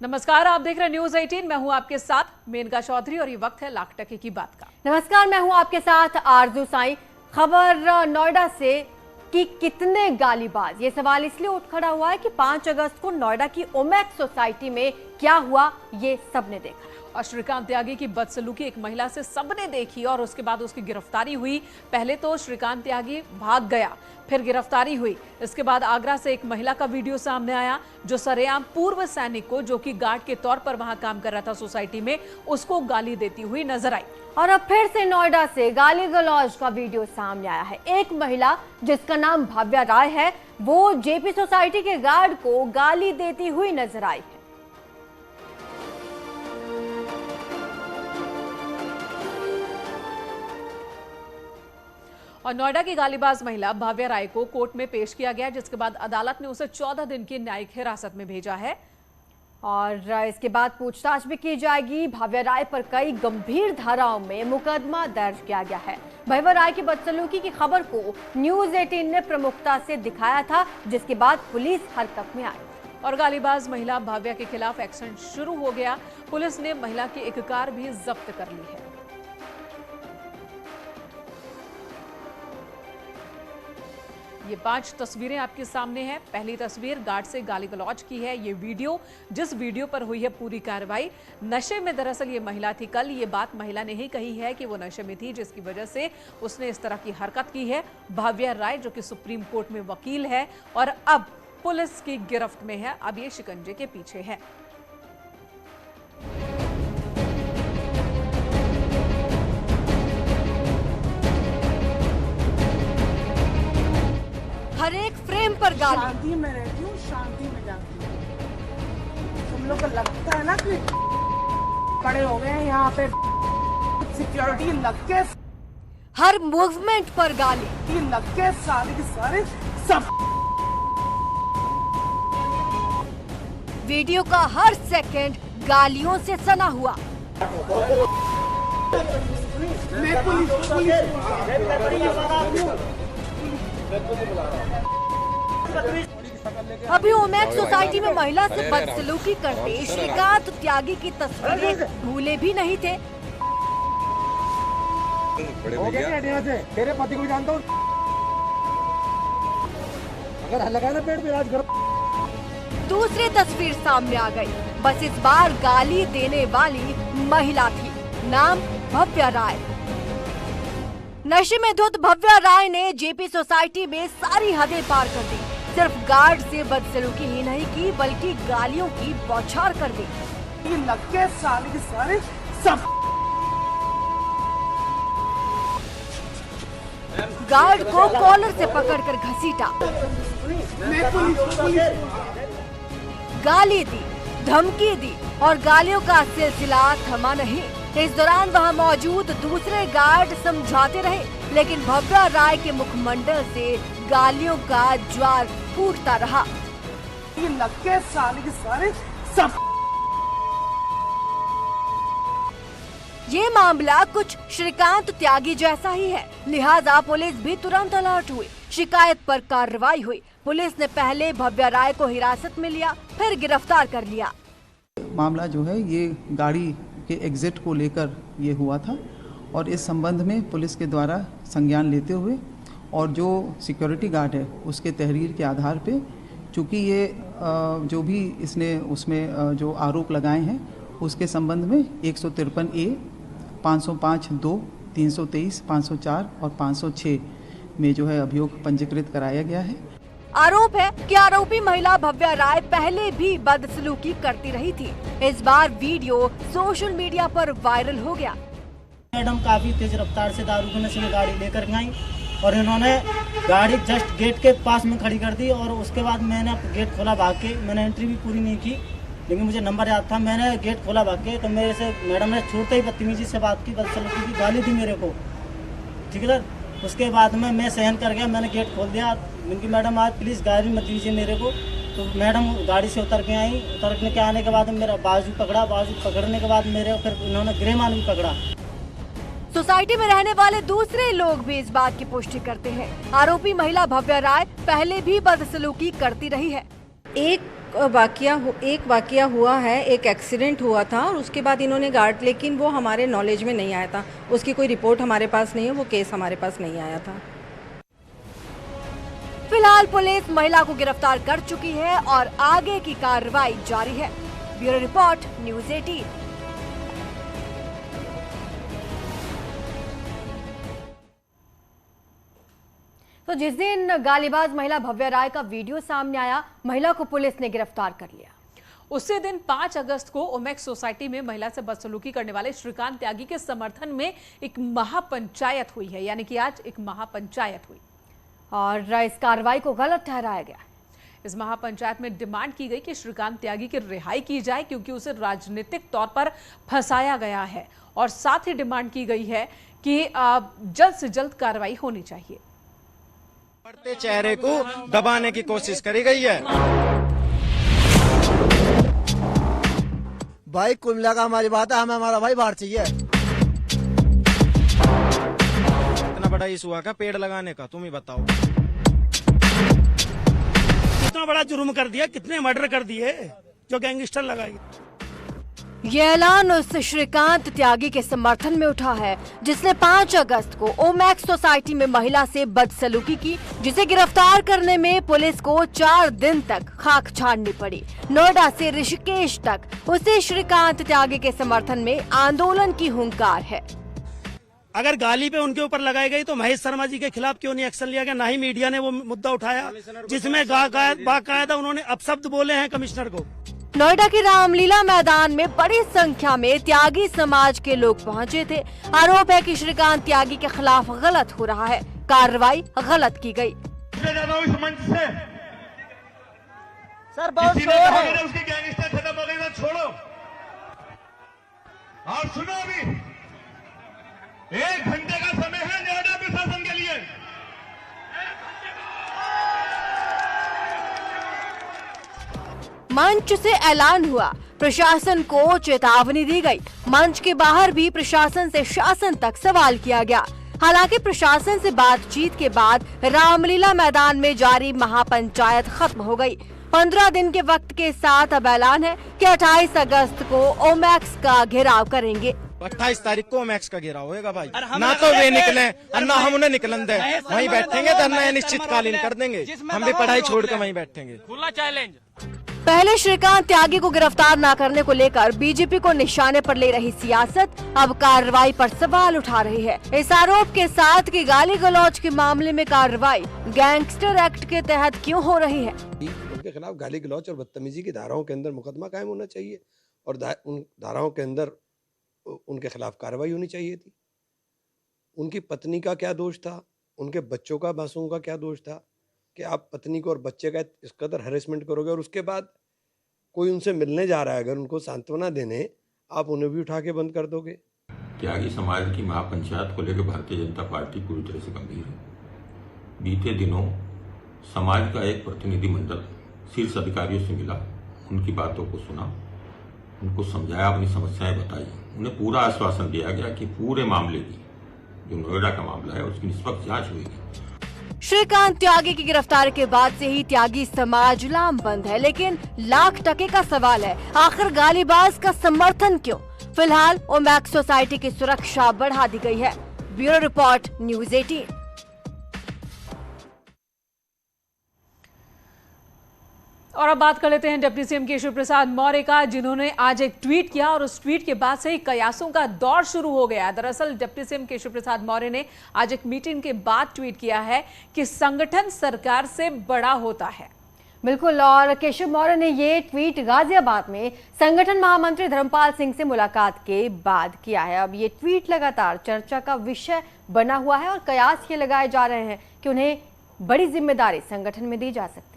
नमस्कार, आप देख रहे हैं न्यूज 18। मैं हूं आपके साथ मेनका चौधरी और ये वक्त है लाख टके की बात का। नमस्कार, मैं हूं आपके साथ आरजू साई। खबर नोएडा से कि कितने गालीबाज, ये सवाल इसलिए उठ खड़ा हुआ है कि 5 अगस्त को नोएडा की ओमैक्स सोसाइटी में क्या हुआ ये सबने देखा। और श्रीकांत त्यागी की बदसलूकी एक महिला से सबने देखी और उसके बाद उसकी गिरफ्तारी हुई। पहले तो श्रीकांत त्यागी भाग गया, फिर गिरफ्तारी हुई। इसके बाद आगरा से एक महिला का वीडियो सामने आया जो सरेआम पूर्व सैनिक को, जो कि गार्ड के तौर पर वहां काम कर रहा था सोसाइटी में, उसको गाली देती हुई नजर आई। और अब फिर से नोएडा से गाली गलौज का वीडियो सामने आया है। एक महिला जिसका नाम भव्या राय है, वो जेपी सोसाइटी के गार्ड को गाली देती हुई नजर आई है। और नोएडा की गालीबाज महिला भव्या राय को कोर्ट में पेश किया गया, जिसके बाद अदालत ने उसे 14 दिन की न्यायिक हिरासत में भेजा है और इसके बाद पूछताछ भी की जाएगी। भव्या राय पर कई गंभीर धाराओं में मुकदमा दर्ज किया गया है। भव्या राय की बदसलूकी की खबर को न्यूज 18 ने प्रमुखता से दिखाया था, जिसके बाद पुलिस हरकत में आई और गालीबाज महिला भव्या के खिलाफ एक्शन शुरू हो गया। पुलिस ने महिला की एक कार भी जब्त कर ली है। ये 5 तस्वीरें आपके सामने हैं। पहली तस्वीर गार्ड से गाली गलौज की है। ये वीडियो, जिस वीडियो पर हुई है पूरी कार्रवाई, नशे में दरअसल ये महिला थी। कल ये बात महिला ने ही कही है कि वो नशे में थी, जिसकी वजह से उसने इस तरह की हरकत की है। भव्या राय जो कि सुप्रीम कोर्ट में वकील है और अब पुलिस की गिरफ्त में है, अब ये शिकंजे के पीछे है। हर एक फ्रेम पर गाली। शांति में रहती हूँ, शांति में जाती हूँ। तुम लोग को लगता है ना कि खड़े हो गए हैं यहाँ पे, सिक्योरिटी लग के, हर मूवमेंट पर गाली। लग के सारे के सारे सब। वीडियो का हर सेकंड गालियों से सना हुआ। मैं पुलिस अभी ओमैक्स सोसाइटी में महिला से बदसलूकी करते श्रीकांत त्यागी की तस्वीरें भूले भी नहीं थे। तेरे पति को जानता हूँ, अगर लगा ना पेट पे इलाज करो। दूसरी तस्वीर सामने आ गई। बस इस बार गाली देने वाली महिला थी, नाम भव्या राय। नशे में धुत भव्या राय ने जेपी सोसाइटी में सारी हदें पार कर दी। सिर्फ गार्ड से बदसलूकी ही नहीं की, बल्कि गालियों की बौछार कर दी। लग के सारे के सारे सब। गार्ड को कॉलर से पकड़कर घसीटा, मैं पुलिस गाली दी, धमकी दी और गालियों का सिलसिला थमा नहीं। इस दौरान वहां मौजूद दूसरे गार्ड समझाते रहे, लेकिन भव्या राय के मुखमंडल से गालियों का ज्वार फूटता रहा। लग के सारे के सारे सब। ये मामला कुछ श्रीकांत त्यागी जैसा ही है, लिहाजा पुलिस भी तुरंत अलर्ट हुई। शिकायत पर कार्रवाई हुई। पुलिस ने पहले भव्या राय को हिरासत में लिया, फिर गिरफ्तार कर लिया। मामला जो है ये गाड़ी के एग्जिट को लेकर ये हुआ था और इस संबंध में पुलिस के द्वारा संज्ञान लेते हुए और जो सिक्योरिटी गार्ड है उसके तहरीर के आधार पे, चूँकि ये जो भी इसने उसमें जो आरोप लगाए हैं उसके संबंध में 153A, 505(2), 323, 504 और 506 में जो है अभियोग पंजीकृत कराया गया है। आरोप है कि आरोपी महिला भव्या राय पहले भी बदसलूकी करती रही थी। इस बार वीडियो सोशल मीडिया पर वायरल हो गया। मैडम काफी तेज रफ्तार से दारू के नशे में गाड़ी लेकर गई और इन्होंने गाड़ी जस्ट गेट के पास में खड़ी कर दी और उसके बाद मैंने गेट खोला भाग के। मैंने एंट्री भी पूरी नहीं की, लेकिन मुझे नंबर याद था। मैंने गेट खोला भाग के, तो मेरे से मैडम ने छूटते ही बदतमीजी से बात की, बदसलूकी की, गाली दी मेरे को। ठीक है सर, उसके बाद में मैं सहन कर गया, मैंने गेट खोल दिया। उनकी मैडम आज प्लीज़ गाड़ी मत दीजिए मेरे को। तो मैडम गाड़ी से उतर के आई। उतर के आने के बाद मेरा बाजू पकड़ा। बाजू पकड़ने के बाद मेरे फिर उन्होंने ग्रेमान भी पकड़ा। सोसाइटी में रहने वाले दूसरे लोग भी इस बात की पुष्टि करते हैं। आरोपी महिला भव्या राय पहले भी बदसलूकी करती रही है। एक वाकया हुआ है, एक एक्सीडेंट हुआ था और उसके बाद इन्होंने गार्ड, लेकिन वो हमारे नॉलेज में नहीं आया था, उसकी कोई रिपोर्ट हमारे पास नहीं है, वो केस हमारे पास नहीं आया था। फिलहाल पुलिस महिला को गिरफ्तार कर चुकी है और आगे की कार्रवाई जारी है। Bureau report, news 18। तो जिस दिन गालीबाज महिला भव्या राय का वीडियो सामने आया, महिला को पुलिस ने गिरफ्तार कर लिया। उसी दिन 5 अगस्त को ओमेक्स सोसाइटी में महिला से बदसलूकी करने वाले श्रीकांत त्यागी के समर्थन में एक महापंचायत हुई है, यानी कि आज एक महापंचायत हुई और इस कार्रवाई को गलत ठहराया गया। इस महापंचायत में डिमांड की गई कि श्रीकांत त्यागी की रिहाई की जाए क्योंकि उसे राजनीतिक तौर पर फंसाया गया है, और साथ ही डिमांड की गई है कि जल्द से जल्द कार्रवाई होनी चाहिए। बढ़ते चेहरे को दबाने की कोशिश करी गई है। भाई कुल मिलाकर हमारी बात है, हमें हमारा भाई बाहर चाहिए। इतना बड़ा इशू हुआ का पेड़ लगाने का, तुम ही बताओ। कितना बड़ा जुर्म कर दिया, कितने मर्डर कर दिए जो गैंगस्टर लगाई। ये ऐलान उस श्रीकांत त्यागी के समर्थन में उठा है जिसने 5 अगस्त को ओमेक्स सोसाइटी में महिला से बदसलूकी की, जिसे गिरफ्तार करने में पुलिस को 4 दिन तक खाक छाननी पड़ी। नोएडा से ऋषिकेश तक उसे श्रीकांत त्यागी के समर्थन में आंदोलन की हुंकार है। अगर गाली पे उनके ऊपर लगाई गई तो महेश शर्मा जी के खिलाफ क्यों नहीं एक्शन लिया गया? ना ही मीडिया ने वो मुद्दा उठाया जिसमें बाकायदा उन्होंने अपशब्द बोले हैं कमिश्नर को। नोएडा की रामलीला मैदान में बड़ी संख्या में त्यागी समाज के लोग पहुंचे थे। आरोप है कि श्रीकांत त्यागी के खिलाफ गलत हो रहा है, कार्रवाई गलत की गई। सर बहुत शोर है। उसकी गैंगस्टर खत्म हो गई, छोड़ो। और सुनो, अभी 1 घंटे का समय है नोएडा प्रशासन के लिए। मंच से ऐलान हुआ, प्रशासन को चेतावनी दी गई। मंच के बाहर भी प्रशासन से शासन तक सवाल किया गया। हालांकि प्रशासन से बातचीत के बाद रामलीला मैदान में जारी महापंचायत खत्म हो गई। 15 दिन के वक्त के साथ अब ऐलान है कि 28 अगस्त को ओमेक्स का घेराव करेंगे। 28 तारीख को ओमेक्स का घेराव होएगा भाई। ना तो वे निकले और ना हम उन्हें निकलन दे, वहीं बैठेंगे, धरना निश्चितकालीन कर देंगे। हम भी पढ़ाई छोड़कर वहीं बैठेंगे। खुला चैलेंज। पहले श्रीकांत त्यागी को गिरफ्तार न करने को लेकर बीजेपी को निशाने पर ले रही सियासत अब कार्रवाई पर सवाल उठा रही है। इस आरोप के साथ कि गाली गलौज के मामले में कार्रवाई गैंगस्टर एक्ट के तहत क्यों हो रही है। उनके खिलाफ गाली गलौज और बदतमीजी की धाराओं के अंदर मुकदमा कायम होना चाहिए और उन धाराओं के अंदर उनके खिलाफ कार्रवाई होनी चाहिए थी। उनकी पत्नी का क्या दोष था, उनके बच्चों का, मासूम का क्या दोष था कि आप पत्नी को और बच्चे का इस कदर हैरेसमेंट करोगे और उसके बाद कोई उनसे मिलने जा रहा है, अगर उनको सांत्वना देने, आप उन्हें भी उठा के बंद कर दोगे। त्यागी समाज की महापंचायत को लेकर भारतीय जनता पार्टी पूरी तरह से गंभीर है। बीते दिनों समाज का एक प्रतिनिधिमंडल शीर्ष अधिकारियों से मिला, उनकी बातों को सुना, उनको समझाया, अपनी समस्याएं बताई। उन्हें पूरा आश्वासन दिया गया कि पूरे मामले की, जो नोएडा का मामला है, उसकी निष्पक्ष जांच होगी। श्रीकांत त्यागी की गिरफ्तारी के बाद से ही त्यागी समाज लामबंद है, लेकिन लाख टके का सवाल है, आखिर गालीबाज का समर्थन क्यों? फिलहाल ओमेक्स सोसाइटी की सुरक्षा बढ़ा दी गई है। Bureau report, news 18। और अब बात कर लेते हैं डिप्टी सीएम केशव प्रसाद मौर्य का, जिन्होंने आज एक ट्वीट किया और उस ट्वीट के बाद से ही कयासों का दौर शुरू हो गया। दरअसल डिप्टी सीएम केशव प्रसाद मौर्य ने आज एक मीटिंग के बाद ट्वीट किया है कि संगठन सरकार से बड़ा होता है। बिल्कुल, और केशव मौर्य ने ये ट्वीट गाजियाबाद में संगठन महामंत्री धर्मपाल सिंह से मुलाकात के बाद किया है। अब ये ट्वीट लगातार चर्चा का विषय बना हुआ है और कयास ये लगाए जा रहे हैं कि उन्हें बड़ी जिम्मेदारी संगठन में दी जा सकती है।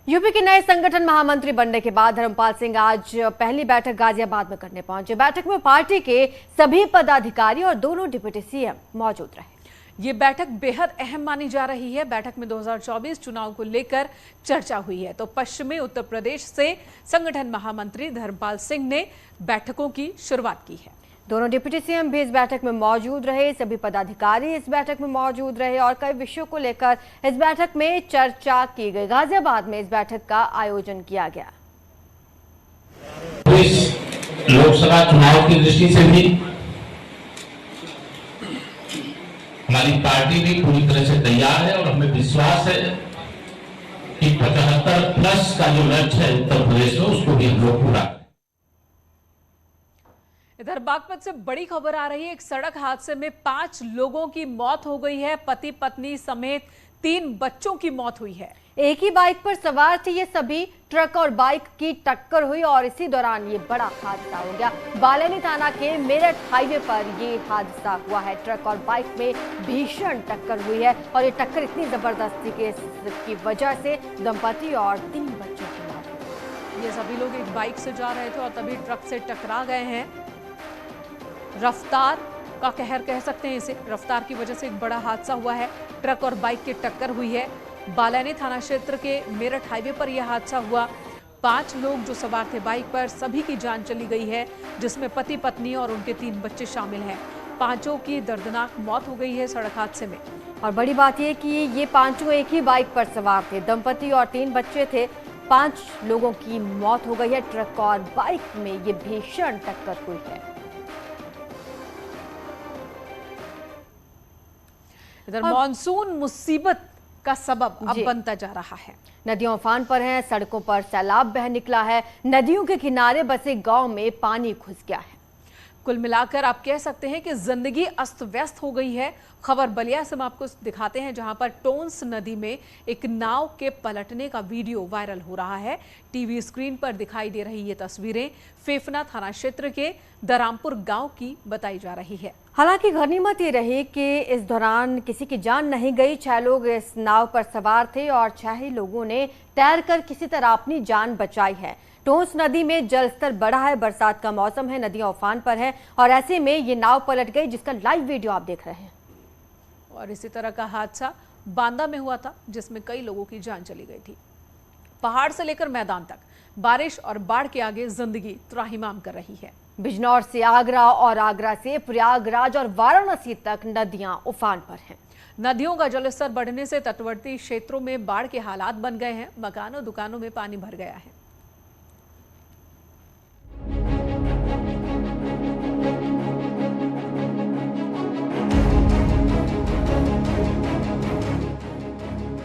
यूपी के नए संगठन महामंत्री बनने के बाद धर्मपाल सिंह आज पहली बैठक गाजियाबाद में करने पहुंचे। बैठक में पार्टी के सभी पदाधिकारी और दोनों डिप्टी सीएम मौजूद रहे। ये बैठक बेहद अहम मानी जा रही है। बैठक में 2024 चुनाव को लेकर चर्चा हुई है। तो पश्चिमी उत्तर प्रदेश से संगठन महामंत्री धर्मपाल सिंह ने बैठकों की शुरुआत की है। दोनों डिप्टी सीएम भी इस बैठक में मौजूद रहे। सभी पदाधिकारी इस बैठक में मौजूद रहे और कई विषयों को लेकर इस बैठक में चर्चा की गई। गाजियाबाद में इस बैठक का आयोजन किया गया। इस लोकसभा चुनाव की दृष्टि से भी हमारी पार्टी भी पूरी तरह से तैयार है और हमें विश्वास है कि 75+ का जो लक्ष्य है उत्तर प्रदेश में उसको भी हम लोग पूरा। इधर बागपत से बड़ी खबर आ रही है। एक सड़क हादसे में 5 लोगों की मौत हो गई है। पति पत्नी समेत 3 बच्चों की मौत हुई है। एक ही बाइक पर सवार थे ये सभी। ट्रक और बाइक की टक्कर हुई और इसी दौरान ये बड़ा हादसा हो गया। बालेनी थाना के मेरठ हाईवे पर ये हादसा हुआ है। ट्रक और बाइक में भीषण टक्कर हुई है और ये टक्कर इतनी जबरदस्त थी कि इसकी वजह से दंपति और 3 बच्चों की मौत हुई। ये सभी लोग एक बाइक से जा रहे थे और तभी ट्रक से टकरा गए हैं। रफ्तार का कहर कह सकते हैं इसे। रफ्तार की वजह से एक बड़ा हादसा हुआ है। ट्रक और बाइक की टक्कर हुई है। बालानी थाना क्षेत्र के मेरठ हाईवे पर यह हादसा हुआ। 5 लोग जो सवार थे बाइक पर, सभी की जान चली गई है, जिसमें पति पत्नी और उनके 3 बच्चे शामिल हैं। 5 की दर्दनाक मौत हो गई है सड़क हादसे में। और बड़ी बात यह कि ये 5 एक ही बाइक पर सवार थे। दंपति और 3 बच्चे थे। 5 लोगों की मौत हो गई है। ट्रक और बाइक में ये भीषण टक्कर हुई है। इधर मॉनसून मुसीबत का सबब अब बनता जा रहा है। नदियां उफान पर हैं, सड़कों पर सैलाब बह निकला है। नदियों के किनारे बसे गांव में पानी घुस गया है। कुल मिलाकर आप कह सकते हैं कि जिंदगी अस्त व्यस्त हो गई है। खबर बलिया से हम आपको दिखाते हैं, जहां पर टोंस नदी में एक नाव के पलटने का वीडियो वायरल हो रहा है। टीवी स्क्रीन पर दिखाई दे रही ये तस्वीरें फेफना थाना क्षेत्र के दरामपुर गांव की बताई जा रही है। हालांकि गनीमत ये रही कि इस दौरान किसी की जान नहीं गई। 6 लोग इस नाव पर सवार थे और 6 ही लोगों ने तैरकर किसी तरह अपनी जान बचाई है। टोंस नदी में जलस्तर बढ़ा है। बरसात का मौसम है, नदियां उफान पर है और ऐसे में ये नाव पलट गई, जिसका लाइव वीडियो आप देख रहे हैं। और इसी तरह का हादसा बांदा में हुआ था, जिसमें कई लोगों की जान चली गई थी। पहाड़ से लेकर मैदान तक बारिश और बाढ़ के आगे जिंदगी त्राहिमाम कर रही है। बिजनौर से आगरा और आगरा से प्रयागराज और वाराणसी तक नदियां उफान पर हैं। नदियों का जलस्तर बढ़ने से तटवर्ती क्षेत्रों में बाढ़ के हालात बन गए हैं। मकानों दुकानों में पानी भर गया है।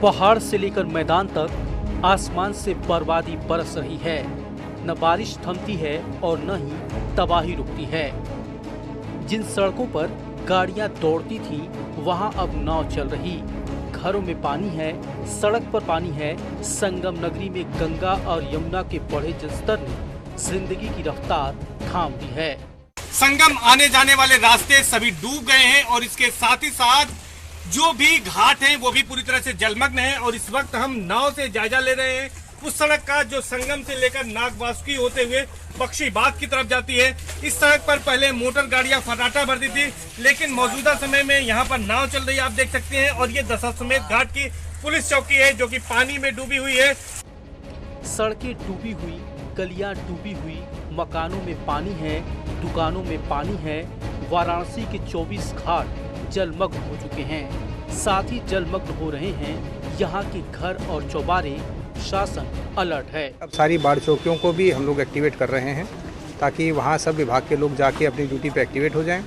पहाड़ से लेकर मैदान तक आसमान से बर्बादी बरस रही है। न बारिश थमती है और न ही तबाही रुकती है। जिन सड़कों पर गाड़ियां दौड़ती थीं, वहां अब नाव चल रही। घरों में पानी है, सड़क पर पानी है। संगम नगरी में गंगा और यमुना के बढ़े जलस्तर ने जिंदगी की रफ्तार थाम दी है। संगम आने जाने वाले रास्ते सभी डूब गए हैं और इसके साथ ही साथ जो भी घाट हैं वो भी पूरी तरह से जलमग्न हैं। और इस वक्त हम नाव से जायजा ले रहे हैं उस सड़क का जो संगम से लेकर नागवासुकी होते हुए बख्शीबाग की तरफ जाती है। इस सड़क पर पहले मोटर गाड़ियां फर्राटा भरती थी, लेकिन मौजूदा समय में यहाँ पर नाव चल रही है, आप देख सकते हैं। और ये दशाश्वमेध घाट की पुलिस चौकी है जो कि पानी में डूबी हुई है। सड़कें डूबी हुई, गलियां डूबी हुई, मकानों में पानी है, दुकानों में पानी है। वाराणसी के 24 घाट जलमग्न हो चुके हैं। साथ ही जलमग्न हो रहे हैं यहाँ के घर और चौबारे। शासन अलर्ट है। अब सारी बाढ़ चौकियों को भी हम लोग एक्टिवेट कर रहे हैं ताकि वहाँ सब विभाग के लोग जाके अपनी ड्यूटी पे एक्टिवेट हो जाएं।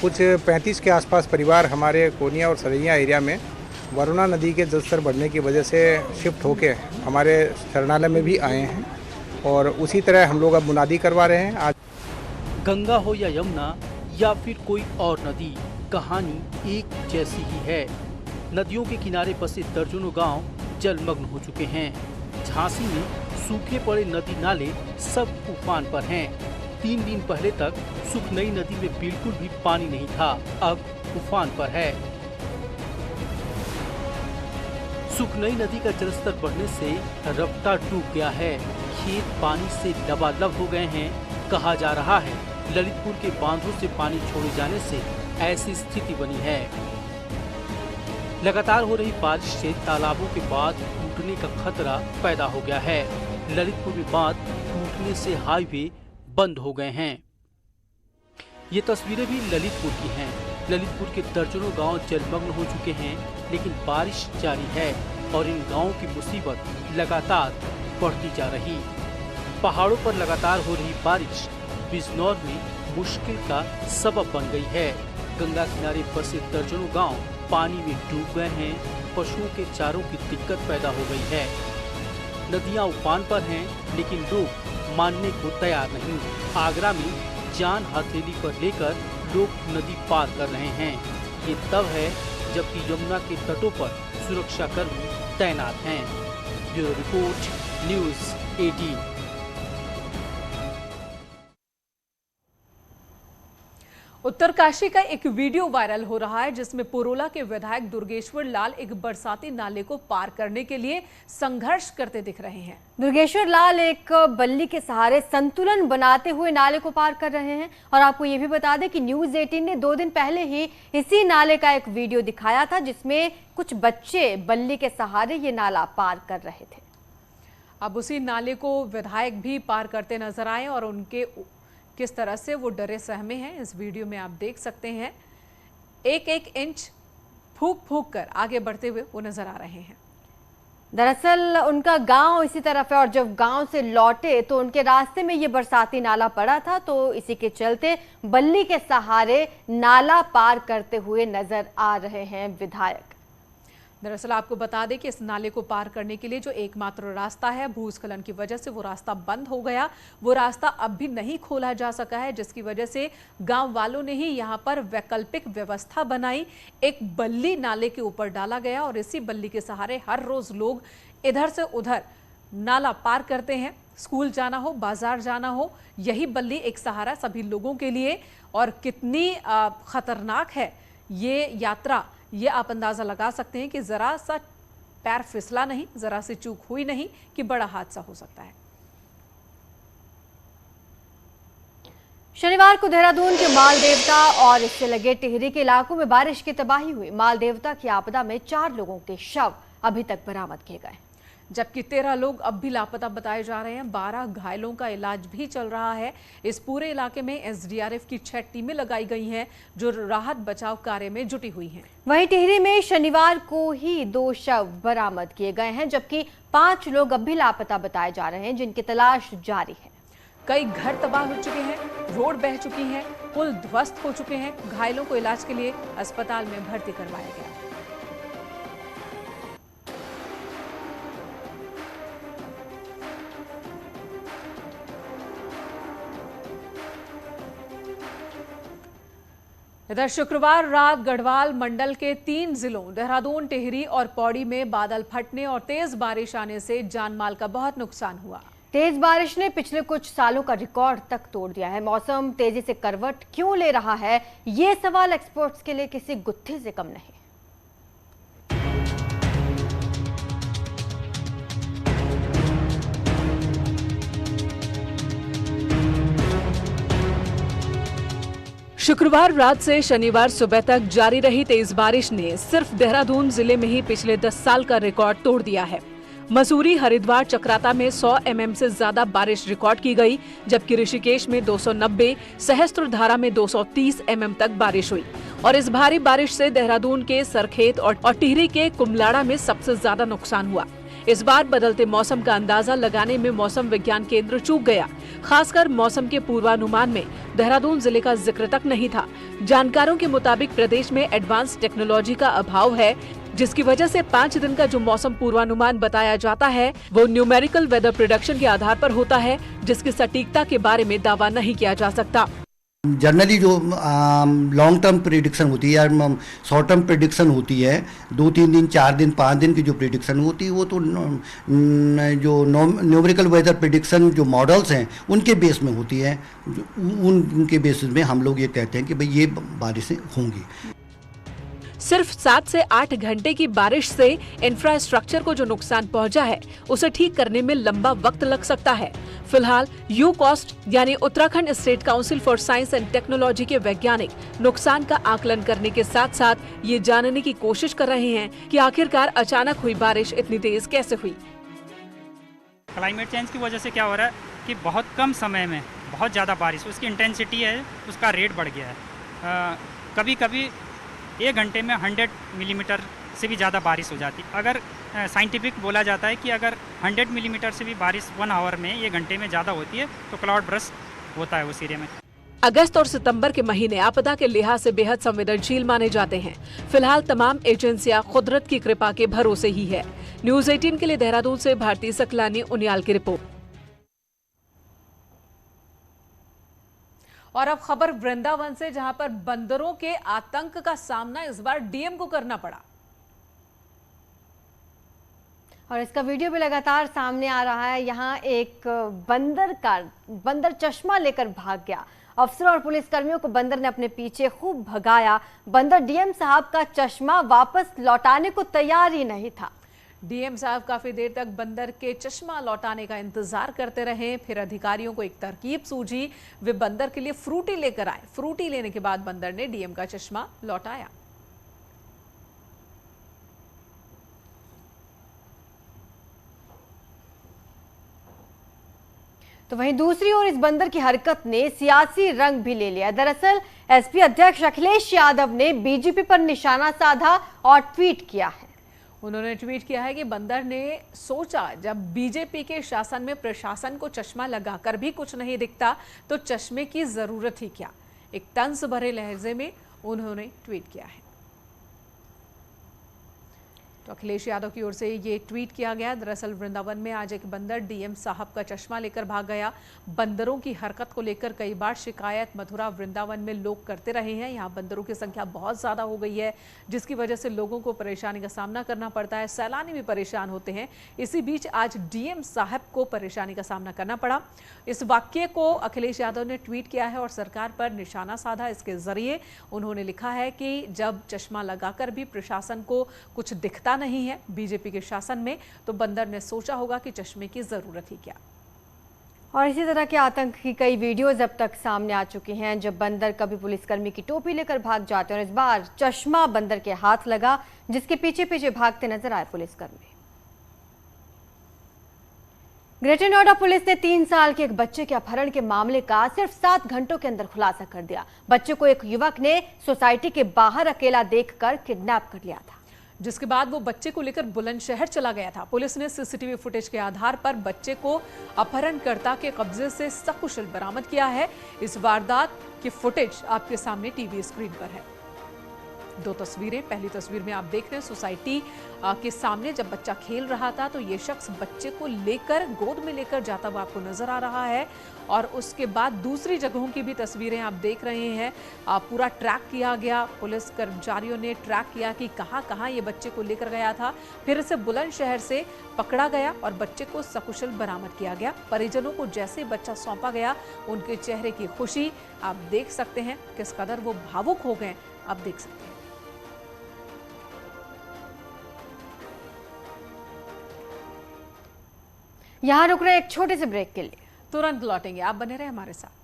कुछ 35 के आसपास परिवार हमारे कोनिया और सरैया एरिया में वरुणा नदी के जलस्तर बढ़ने की वजह से शिफ्ट होके हमारे शरणालय में भी आए हैं और उसी तरह हम लोग अब मुनादी करवा रहे हैं। आज गंगा हो या यमुना या फिर कोई और नदी, कहानी एक जैसी ही है। नदियों के किनारे बसे दर्जनों गांव जलमग्न हो चुके हैं। झांसी में सूखे पड़े नदी नाले सब उफान पर हैं। 3 दिन पहले तक सुखनई नदी में बिल्कुल भी पानी नहीं था, अब उफान पर है। सुखनई नदी का जलस्तर बढ़ने से रफ्ता डूब गया है। खेत पानी से लबालब हो गए हैं। कहा जा रहा है ललितपुर के बांधों से पानी छोड़े जाने से ऐसी स्थिति बनी है। लगातार हो रही बारिश से तालाबों के बांध टूटने का खतरा पैदा हो गया है। ललितपुर में बांध टूटने से हाईवे बंद हो गए हैं। ये तस्वीरें भी ललितपुर की हैं। ललितपुर के दर्जनों गांव जलमग्न हो चुके हैं, लेकिन बारिश जारी है और इन गांवों की मुसीबत लगातार बढ़ती जा रही। पहाड़ों पर लगातार हो रही बारिश बिजनौर में मुश्किल का सबब बन गई है। गंगा किनारे बसे दर्जनों गांव पानी में डूब गए हैं। पशुओं के चारों की दिक्कत पैदा हो गई है। नदियां उफान पर हैं, लेकिन लोग मानने को तैयार नहीं। आगरा में जान हथेली पर लेकर लोग नदी पार कर रहे हैं। ये तब है जबकि यमुना के तटों पर सुरक्षा कर्मी तैनात हैं। Bureau report, news 18। उत्तरकाशी का एक वीडियो वायरल हो रहा है जिसमें पुरोला के विधायक दुर्गेश्वर लाल एक बरसाती नाले को पार करने के लिए संघर्ष करते दिख रहे हैं। दुर्गेश्वर लाल एक बल्ली के सहारे संतुलन बनाते हुए नाले को पार कर रहे हैं। और आपको ये भी बता दें कि न्यूज़ 18 ने 2 दिन पहले ही इसी नाले का एक वीडियो दिखाया था जिसमें कुछ बच्चे बल्ली के सहारे ये नाला पार कर रहे थे। अब उसी नाले को विधायक भी पार करते नजर आए और उनके किस तरह से वो डरे सहमे हैं इस वीडियो में आप देख सकते हैं। एक इंच फूंक फूंक कर आगे बढ़ते हुए वो नजर आ रहे हैं। दरअसल उनका गांव इसी तरफ है और जब गांव से लौटे तो उनके रास्ते में ये बरसाती नाला पड़ा था, तो इसी के चलते बल्ली के सहारे नाला पार करते हुए नजर आ रहे हैं विधायक। दरअसल आपको बता दें कि इस नाले को पार करने के लिए जो एकमात्र रास्ता है, भूस्खलन की वजह से वो रास्ता बंद हो गया। वो रास्ता अब भी नहीं खोला जा सका है, जिसकी वजह से गांव वालों ने ही यहां पर वैकल्पिक व्यवस्था बनाई। एक बल्ली नाले के ऊपर डाला गया और इसी बल्ली के सहारे हर रोज लोग इधर से उधर नाला पार करते हैं। स्कूल जाना हो, बाजार जाना हो, यही बल्ली एक सहारा सभी लोगों के लिए। और कितनी खतरनाक है ये यात्रा, ये आप अंदाजा लगा सकते हैं कि जरा सा पैर फिसला नहीं, जरा सी चूक हुई नहीं कि बड़ा हादसा हो सकता है। शनिवार को देहरादून के मालदेवता और इससे लगे टिहरी के इलाकों में बारिश की तबाही हुई। मालदेवता की आपदा में 4 लोगों के शव अभी तक बरामद किए गए, जबकि 13 लोग अब भी लापता बताए जा रहे हैं। 12 घायलों का इलाज भी चल रहा है। इस पूरे इलाके में एसडीआरएफ की 6 टीमें लगाई गई हैं जो राहत बचाव कार्य में जुटी हुई हैं। वहीं टिहरी में शनिवार को ही 2 शव बरामद किए गए हैं, जबकि 5 लोग अब भी लापता बताए जा रहे हैं जिनकी तलाश जारी है। कई घर तबाह हो चुके हैं, रोड बह चुकी हैं, पुल ध्वस्त हो चुके हैं। घायलों को इलाज के लिए अस्पताल में भर्ती करवाया गया। इधर शुक्रवार रात गढ़वाल मंडल के 3 जिलों देहरादून, टिहरी और पौड़ी में बादल फटने और तेज बारिश आने से जानमाल का बहुत नुकसान हुआ। तेज बारिश ने पिछले कुछ सालों का रिकॉर्ड तक तोड़ दिया है। मौसम तेजी से करवट क्यों ले रहा है, ये सवाल एक्सपर्ट्स के लिए किसी गुत्थे से कम नहीं। शुक्रवार रात से शनिवार सुबह तक जारी रही तेज बारिश ने सिर्फ देहरादून जिले में ही पिछले 10 साल का रिकॉर्ड तोड़ दिया है। मसूरी, हरिद्वार, चक्राता में 100 mm से ज्यादा बारिश रिकॉर्ड की गई, जबकि ऋषिकेश में 290, सहस्त्रधारा में 230 mm तक बारिश हुई। और इस भारी बारिश से देहरादून के सरखेत और टिहरी के कुमलाड़ा में सबसे ज्यादा नुकसान हुआ। इस बार बदलते मौसम का अंदाजा लगाने में मौसम विज्ञान केंद्र चूक गया। खासकर मौसम के पूर्वानुमान में देहरादून जिले का जिक्र तक नहीं था। जानकारों के मुताबिक प्रदेश में एडवांस टेक्नोलॉजी का अभाव है, जिसकी वजह से 5 दिन का जो मौसम पूर्वानुमान बताया जाता है वो न्यूमेरिकल वेदर प्रेडिक्शन के आधार पर होता है, जिसकी सटीकता के बारे में दावा नहीं किया जा सकता। जनरली जो लॉन्ग टर्म प्रेडिक्शन होती है या शॉर्ट टर्म प्रेडिक्शन होती है, 2-3 दिन, 4 दिन, 5 दिन की जो प्रेडिक्शन होती है वो तो जो न्यूमेरिकल वेदर प्रेडिक्शन जो मॉडल्स हैं उनके बेस में होती है। उनके बेसिस में हम लोग ये कहते हैं कि भाई ये बारिशें होंगी। सिर्फ 7 से 8 घंटे की बारिश से इंफ्रास्ट्रक्चर को जो नुकसान पहुंचा है उसे ठीक करने में लंबा वक्त लग सकता है। फिलहाल यूकॉस्ट यानी Uttarakhand state council for science and technology के वैज्ञानिक नुकसान का आकलन करने के साथ साथ ये जानने की कोशिश कर रहे हैं कि आखिरकार अचानक हुई बारिश इतनी तेज कैसे हुई। क्लाइमेट चेंज की वजह से क्या हो रहा है कि बहुत कम समय में बहुत ज़्यादा बारिश, उसकी इंटेंसिटी है, उसका रेट बढ़ गया है। कभी कभी 1 घंटे में 100 मिलीमीटर से भी ज़्यादा बारिश हो जाती। अगर साइंटिफिक बोला जाता है कि अगर 100 मिलीमीटर से भी बारिश 1 आवर में, 1 घंटे में ज़्यादा होती है तो क्लाउड बर्स्ट होता है उस एरिया में। अगस्त और सितंबर के महीने आपदा के लिहाज से बेहद संवेदनशील माने जाते हैं। फिलहाल तमाम एजेंसियां कुदरत की कृपा के भरोसे ही है। न्यूज़ 18 के लिए देहरादून से भारती सकलानी उनियाल की रिपोर्ट। और अब खबर वृंदावन से, जहां पर बंदरों के आतंक का सामना इस बार डीएम को करना पड़ा। और इसका वीडियो भी लगातार सामने आ रहा है। यहाँ एक बंदर चश्मा लेकर भाग गया। अफसरों और पुलिसकर्मियों को बंदर ने अपने पीछे खूब भगाया। बंदर डीएम साहब का चश्मा वापस लौटाने को तैयार ही नहीं था। डीएम साहब काफी देर तक बंदर के चश्मा लौटाने का इंतजार करते रहे। फिर अधिकारियों को एक तरकीब सूझी, वे बंदर के लिए फ्रूटी लेकर आए। फ्रूटी लेने के बाद बंदर ने डीएम का चश्मा लौटाया। तो वहीं दूसरी ओर इस बंदर की हरकत ने सियासी रंग भी ले लिया। दरअसल एसपी अध्यक्ष अखिलेश यादव ने बीजेपी पर निशाना साधा और ट्वीट किया है। उन्होंने ट्वीट किया है कि बंदर ने सोचा, जब बीजेपी के शासन में प्रशासन को चश्मा लगाकर भी कुछ नहीं दिखता तो चश्मे की जरूरत ही क्या। एक तंज भरे लहजे में उन्होंने ट्वीट किया है। तो अखिलेश यादव की ओर से ये ट्वीट किया गया। दरअसल वृंदावन में आज एक बंदर डीएम साहब का चश्मा लेकर भाग गया। बंदरों की हरकत को लेकर कई बार शिकायत मथुरा वृंदावन में लोग करते रहे हैं। यहाँ बंदरों की संख्या बहुत ज़्यादा हो गई है, जिसकी वजह से लोगों को परेशानी का सामना करना पड़ता है। सैलानी भी परेशान होते हैं। इसी बीच आज डीएम साहब को परेशानी का सामना करना पड़ा। इस वाक्य को अखिलेश यादव ने ट्वीट किया है और सरकार पर निशाना साधा। इसके जरिए उन्होंने लिखा है कि जब चश्मा लगाकर भी प्रशासन को कुछ दिखता नहीं है बीजेपी के शासन में, तो बंदर ने सोचा होगा कि चश्मे की जरूरत ही क्या। और इसी तरह के आतंक की कई वीडियोज अब तक सामने आ चुकी हैं, जब बंदर कभी पुलिसकर्मी की टोपी लेकर भाग जाते हैं और इस बार चश्मा बंदर के हाथ लगा, जिसके पीछे पीछे भागते नजर आए पुलिसकर्मी। ग्रेटर नोएडा पुलिस ने 3 साल के एक बच्चे के अपहरण के मामले का सिर्फ 7 घंटों के अंदर खुलासा कर दिया। बच्चे को एक युवक ने सोसाइटी के बाहर अकेला देखकर किडनैप कर लिया था, जिसके बाद वो बच्चे को लेकर बुलंदशहर चला गया था। पुलिस ने सीसीटीवी फुटेज के आधार पर बच्चे को अपहरणकर्ता के कब्जे से सकुशल बरामद किया है। इस वारदात की फुटेज आपके सामने टीवी स्क्रीन पर है। 2 तस्वीरें। पहली तस्वीर में आप देख रहे हैं सोसाइटी के सामने जब बच्चा खेल रहा था तो ये शख्स बच्चे को लेकर गोद में लेकर जाता हुआ आपको नजर आ रहा है। और उसके बाद दूसरी जगहों की भी तस्वीरें आप देख रहे हैं। पूरा ट्रैक किया गया, पुलिस कर्मचारियों ने ट्रैक किया कि कहां कहां ये बच्चे को लेकर गया था। फिर इसे बुलंदशहर से पकड़ा गया और बच्चे को सकुशल बरामद किया गया। परिजनों को जैसे बच्चा सौंपा गया, उनके चेहरे की खुशी आप देख सकते हैं। किस कदर वो भावुक हो गए आप देख सकते हैं। यहां रुक रहे एक छोटे से ब्रेक के लिए, तुरंत लौटेंगे, आप बने रहे हमारे साथ।